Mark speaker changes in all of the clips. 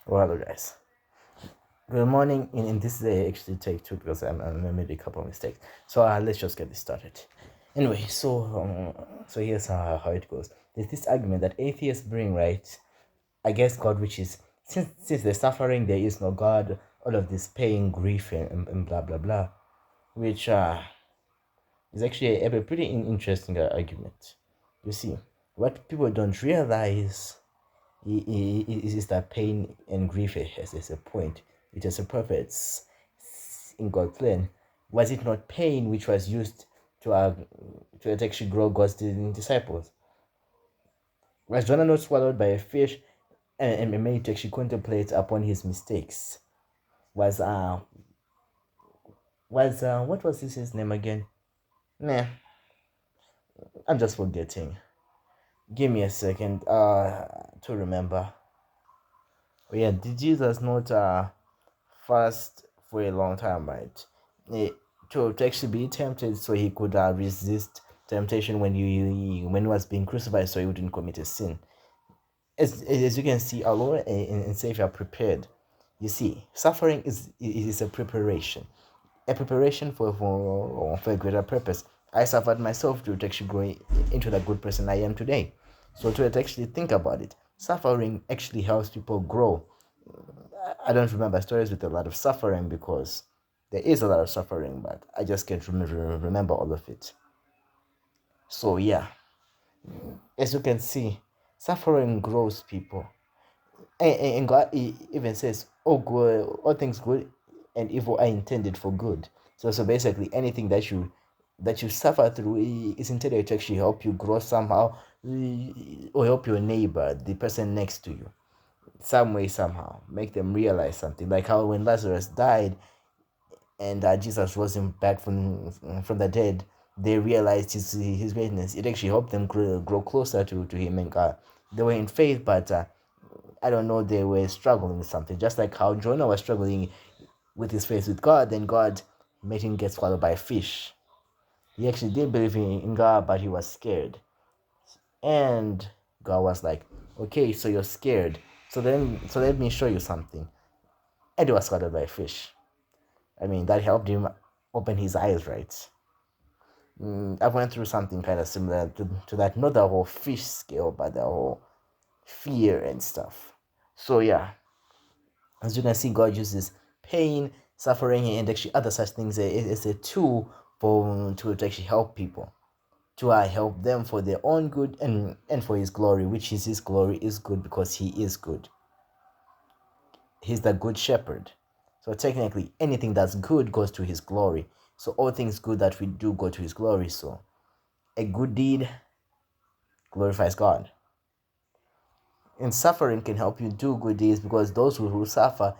Speaker 1: Well, hello guys. Good morning. In this day, I actually take two because I made a couple of mistakes. So let's just get this started. Anyway, so here's how it goes. There's this argument that atheists bring, right? I guess God, which is since they're suffering, there is no God. All of this pain, grief, and blah blah blah, which is actually a pretty interesting argument. You see, what people don't realize is that pain and grief has a point. It has a purpose in God's plan. Was it not pain which was used to actually grow God's disciples? Was Jonah not swallowed by a fish and made to actually contemplate upon his mistakes? Was what was his name again? Nah, I'm just forgetting. Give me a second to remember. Oh yeah, did Jesus not fast for a long time, right? Eh, to actually be tempted so he could resist temptation when he was being crucified so he wouldn't commit a sin. As you can see, our Lord and Savior are prepared. You see, suffering is a preparation. A preparation for a greater purpose. I suffered myself to actually grow into the good person I am today. So to actually think about it, suffering actually helps people grow. I don't remember stories with a lot of suffering because there is a lot of suffering, but I just can't remember all of it. So yeah, as you can see, suffering grows people, and God even says, "Oh, good, all things good and evil are intended for good." So basically, anything that you suffer through is intended to actually help you grow somehow, or help your neighbor, the person next to you, some way somehow, make them realize something. Like how when Lazarus died, and Jesus rose him back from the dead, they realized his greatness. It actually helped them grow closer to him and God. They were in faith, but I don't know, they were struggling with something. Just like how Jonah was struggling with his faith with God, then God made him get swallowed by a fish. He actually did believe in God, but he was scared. And God was like, "Okay, so you're scared. So let me show you something." And he was swallowed by a fish. I mean, that helped him open his eyes, right? I went through something kind of similar to that, not the whole fish scale, but the whole fear and stuff. So yeah, as you can see, God uses pain, suffering, and actually other such things as a tool to actually help people, to help them for their own good and for His glory, which is His glory is good because He is good. He's the good shepherd. So technically, anything that's good goes to His glory. So all things good that we do go to His glory. So a good deed glorifies God. And suffering can help you do good deeds because those who suffer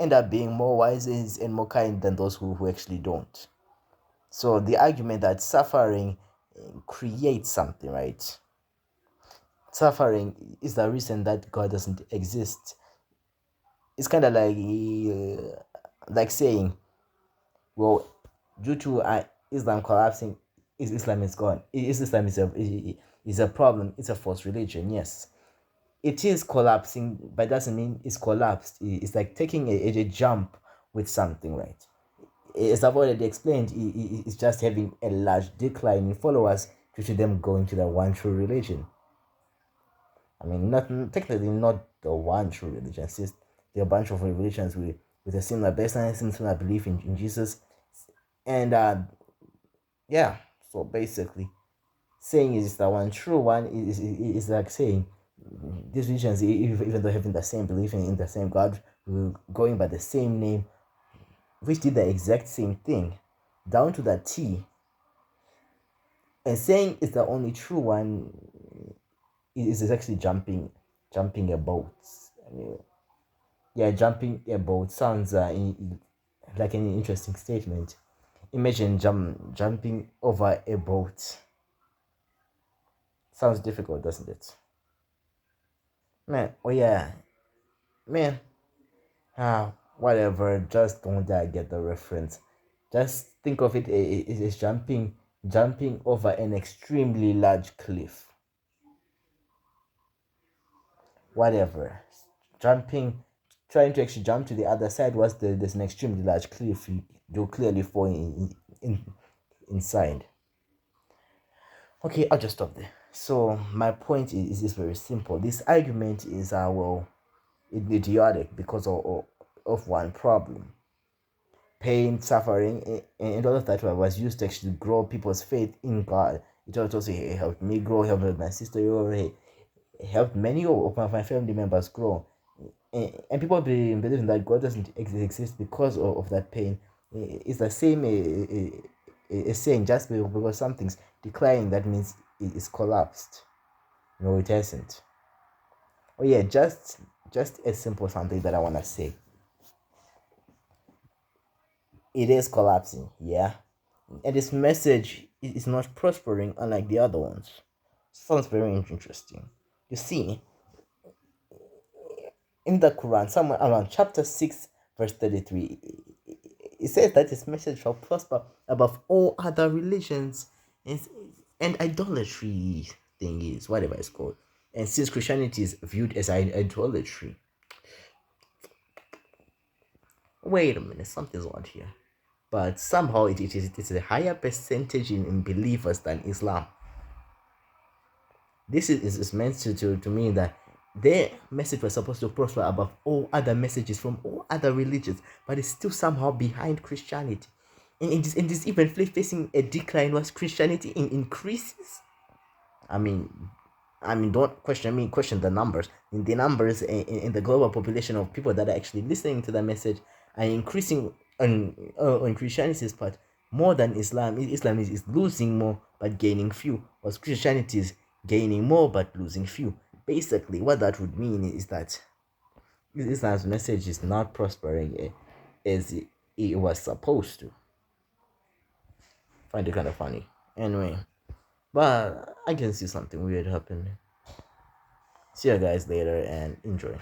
Speaker 1: end up being more wise and more kind than those who actually don't. So the argument that suffering creates something, right? Suffering is the reason that God doesn't exist. It's kind of like saying, well, due to Islam collapsing, Islam is gone. Islam is a problem. It's a false religion. Yes, it is collapsing, but doesn't mean it's collapsed. It's like taking a jump with something, right? As I've already explained, it's just having a large decline in followers due to them going to the one true religion. I mean, not technically not the one true religion, since there are a bunch of religions with a similar baseline, similar belief in Jesus, and yeah. So basically, saying is the one true one is like saying these religions, even though having the same belief in the same God, going by the same name, which did the exact same thing, down to the T, and saying it's the only true one is actually jumping a boat. I mean, yeah, jumping a boat sounds like an interesting statement. Imagine jumping over a boat. Sounds difficult, doesn't it? Man, oh yeah, man. Whatever. Just don't get the reference. Just think of it as jumping over an extremely large cliff. Whatever. Jumping trying to actually jump to the other side was there's an extremely large cliff. You'll clearly fall inside. Okay, I'll just stop there. So my point is very simple. This argument is well idiotic because of one problem. Pain, suffering, and all of that was used to actually grow people's faith in God. It also helped me grow, helped my sister grow, helped many of my family members grow. And people believing that God doesn't exist because of that pain. It's the same saying just because something's declining, that means it's collapsed. No, it hasn't. Oh yeah, just a simple something that I want to say. It is collapsing, yeah. And this message is not prospering unlike the other ones. Sounds very interesting. You see, in the Quran, somewhere around chapter 6, verse 33, it says that this message shall prosper above all other religions and idolatry thingies, whatever it's called. And since Christianity is viewed as idolatry, wait a minute, something's odd here. But somehow it's a higher percentage in believers than Islam. This is meant to mean that their message was supposed to prosper above all other messages from all other religions, but it's still somehow behind Christianity. And it is even facing a decline once Christianity increases. I mean, don't question me, question the numbers. In the numbers in the global population of people that are actually listening to the message are increasing on Christianity's part more than Islam. Islam is losing more but gaining few, while Christianity is gaining more but losing few. Basically, what that would mean is that Islam's message is not prospering as it was supposed to. Find it kind of funny. Anyway, but I can see something weird happening. See you guys later and enjoy.